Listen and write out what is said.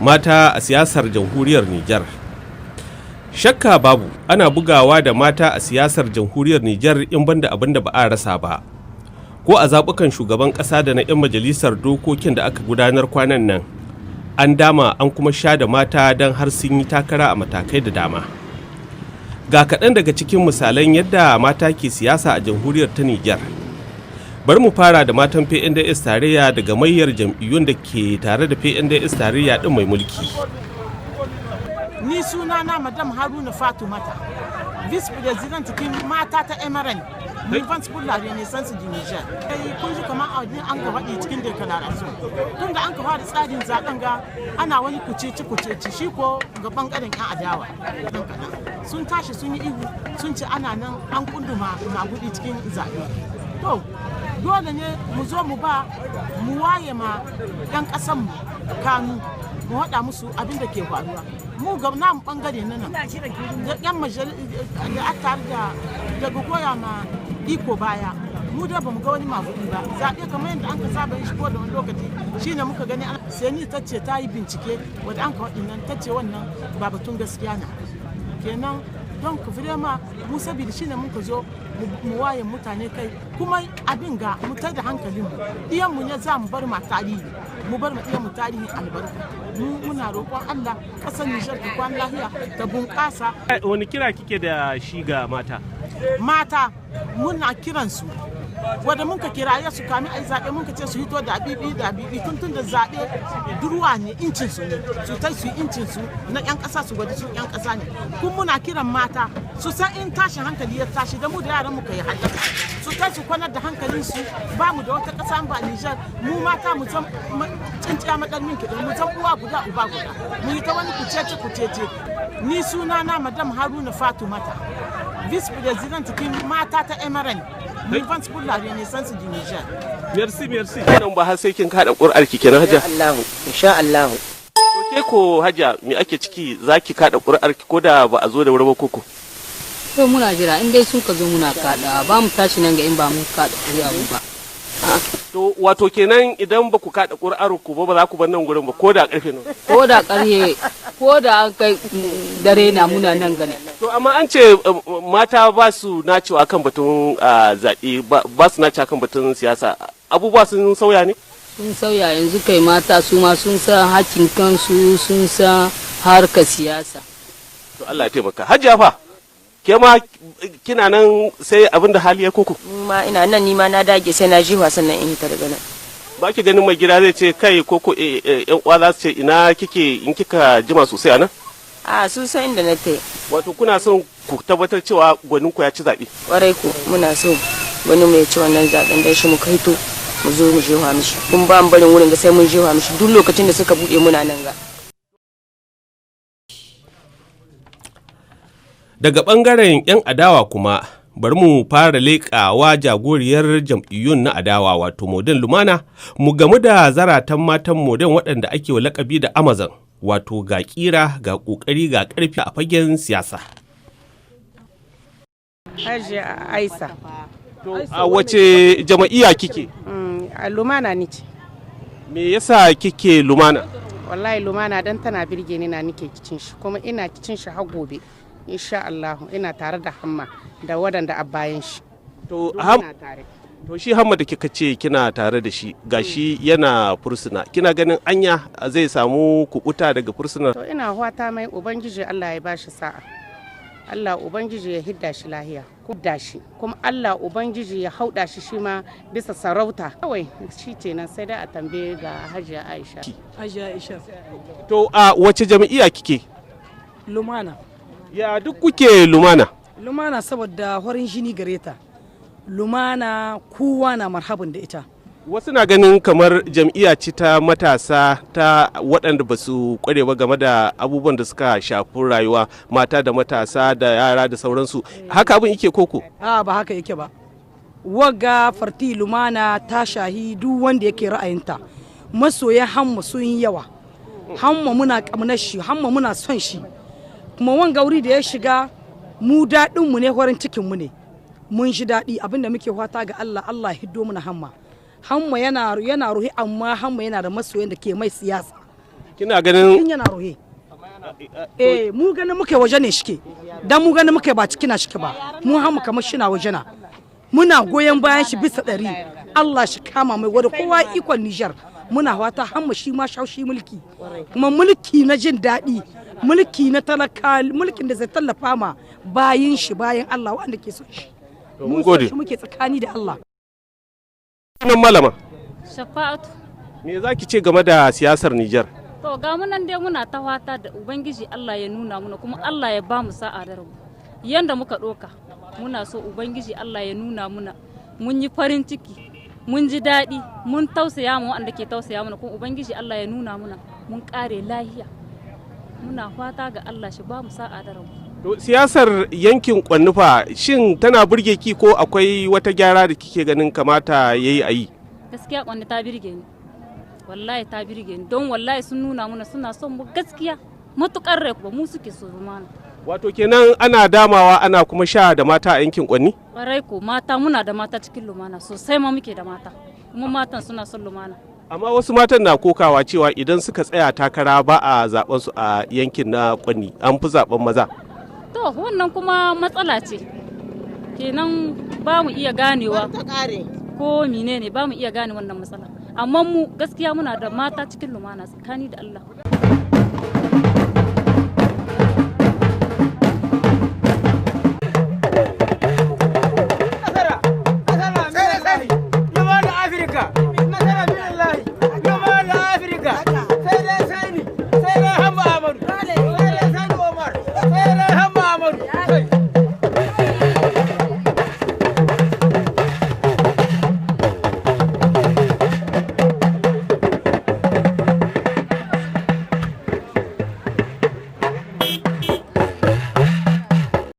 mata a siyasar jamhuriyar Nijar. Shakka babu ana bugawa da mata a siyasar jamhuriyar Nijar in banda abin da ba a rasa ba. Ko a zaɓukan shugaban ƙasa da na 'yan majalisar dokokin da aka gudanar kwanan nan, an dama an kuma sha da mata don har sun yi takara a matakai da dama. Ga kaɗan daga cikin misalan yadda mata ke siyasa a jamhuriyar ta Nijar. Bari mu fara da matan PNDS tarayya daga mayyar jam'iyyun da ke tare da PNDS tarayya ɗin mai mulki. Ni sunana Madam Haruna Fatumata, Vice President kin mata ta Emirate, Movement pour la Renaissance du Niger. Kun ji kamar an ka faɗi cikin declaration. Tun da an ka fara tsarin zaɓen ga ana wani kuceci shi ko ga ɓangaren 'yan adawa. Sun tashi sun yi ihu sun ce ana nan an kunduma magudi cikin zaɓe. To, dole ne mu zo mu waye ma 'yan ƙasanmu kanu mu haɗa musu abin da ke faruwa. Mu ga namu ɓangare na nan da 'yan majalisa da aka daga goya ma iko baya mu da bamu ga wani magudi ba zaɓe kamar yadda an ka saba shi ko da wani lokaci shine muka gani seni ta ce ta yi bincike wadda an ka waɗin nan ta ce wannan ba batun gaskiya na kenan don ku ma mu saboda shine muka zo mu waye mutane kai kuma abin ga mu tar da hankalinmu iyanmu ne za mu bar ma tarihi mu bar ma iyanmu tarihi albarka mu muna roƙon Allah ƙasar Nijar ta kwan lafiya ta bunƙasa. Wani kira kike da shi ga mata? Mata muna kiransu wadda muka kiraye su kami a yi zaɓe muka ce su hito da bibi tun da zaɓe durwa ne incin su ne su ta su incin su na 'yan ƙasa su gwada su 'yan ƙasa ne kun muna kiran mata su san in tashin hankali ya tashi da mu da yaran muka yi haddaka su ta su kwanar da hankalin su ba mu da wata ƙasa ba Nijar mu mata mu san tsinciya madarmin kiɗan mu san uwa guda uba guda mu yi ta wani kucece ni sunana Madam Haruna Fatumata, Vice President kin mata ta Emirate, Movement pour la Renaissance du Niger. Merci. Nan ba har sai kin kada ƙur'ar ki kenan Hajja. Insha Allah. To ke ko Hajja me ake ciki zaki kada ƙur'ar ki ko da ba a zo da wuri ba koko? To muna jira in dai sun ka zo muna kada ba mu tashi nan ga in ba mu kada ƙuri'a ba. To wato kenan idan ba ku kada ƙur'ar ku ba za ku bar nan gurin ba ko da ƙarfe nan. Ko da an kai dare na muna nan gane. To amma an ce mata ba su nacewa kan batun zaɓe ba su nacewa kan batun siyasa abubuwa sun sauya ne? Sun sauya yanzu kai mata su ma sun san hakkin kansu sun san harkar siyasa. To Allah ya taimaka. Hajiya fa ke ma kina nan sai abin da hali ya koko? Ma ina nan ni ma na dage sai na ji wasan nan in hita daga nan. Ba ki ganin mai gida zai ce kai koko yan uwa za su ce ina kike in kika jima sosai a nan? A su san inda na tai. Wato kuna son ku tabbatar cewa gwanin ku ya ci zaɓe? Kwarai ku muna so wani mai ci wannan zaɓen dan shi mu kaito mu zo mu jefa mishi. Kun ba mu barin wurin ga sai mun jefa mishi duk lokacin da suka buɗe muna nan ga. Daga ɓangaren 'yan adawa kuma bari mu fara leƙawa jagoriyar jam'iyyun na adawa wato Modern Lumana mu gamu da zaratan matan Modern waɗanda ake wa lakabi da Amazon wato ga ƙira ga ƙoƙari ga ƙarfi a fagen siyasa. Hajiya Aisa. A wace jama'iyya kike? A Lumana ni ce. Me yasa kike Lumana? Wallahi Lumana dan tana birge ni na nike kicin shi kuma ina kicin shi har gobe. Insha Allah ina tare da Hamma da wadanda a bayan shi. To shi Hamma da kika ce kina tare da shi gashi yana fursuna kina ganin anya zai samu kubuta daga fursunar? To ina fata mai ubangiji Allah ya bashi sa'a. Allah ubangiji ya hidda shi lahiya kudda shi kuma Allah ubangiji ya hauda shi ma bisa sarauta kawai shi kenan sai dai a tambaye ga Hajiya Aisha. To a wace jami'a kike? Lumana. Ya duk kuke Lumana? Lumana saboda horin jini gare ta. Lumana kowa na marhaban da ita. Wasu na ganin kamar jam'iyya ce ta matasa ta waɗanda ba su ƙware ba game da abubuwan da suka shafi rayuwa mata da matasa da yara da sauransu. Haka abin yake koko? Ba haka yake ba. Wagga farti Lumana ta shahi duk wanda yake ra'ayinta. Masoyan Hamma sun yi yawa. Hamma muna ƙamnar shi, Hamma muna son shi. Kuma wanga wuri da ya shiga mu daɗinmu ne horin cikinmu ne. Mun shi daɗi abinda muke fata ga Allah hiddo muna Hamma. Hamma yana ruhi amma Hamma yana da masoyan da ke mai siyasa kina ganin in yana rohe mu ganin muke waje ne shike dan mu ganin muke ba cikina shike ba mu hamu kamar shi na waje na muna goyon bayan shi bisa 100 Allah shi kama mai wada kowa ikon Niger muna wata hamma shi ma shaushi mulki kuma mulki na jin daɗi mulki na talaka mulkin da zai tallafa ma bayin shi bayan Allah wanda ke son shi mun gode muke tsakani da Allah nan malama Shafa'atu me zaki ce game da siyasar Niger to ga mun nan dai muna ta fata da ubangiji Allah ya nuna muna kuma Allah ya ba mu sa'a da rabu yanda muka doka muna so ubangiji Allah ya nuna muna mun yi farin ciki mun ji daɗi mun tausaya mu wanda ke tausaya mana kuma ubangiji Allah ya nuna muna mun kare lahiya muna fata ga Allah shi ba mu sa'a da rabu to siyasar yankin Kwannufa shin tana burge ki ko akwai wata gyara da kike ganin kamata yayi ayi gaskiya Kwanni ta birge ni wallahi ta birge ni don wallahi sun nuna muna suna son mu gaskiya matukar rai kuma mu suke so mana wato kenan ana damawa ana kuma sha da mata a yankin Kwanni ƙwarai ko mata muna da mata cikin lumana sosai ma muke da mata kuma matan suna son lumana amma wasu matan na kokawa cewa idan suka tsaya takara ba a zaben su a yankin na Kwanni an fi zaben maza to wannan kuma matsala ce kenan ba mu iya ganewa ko menene ba mu iya gane wannan matsala amma mu gaskiya muna da mata cikin lumana tsakani da Allah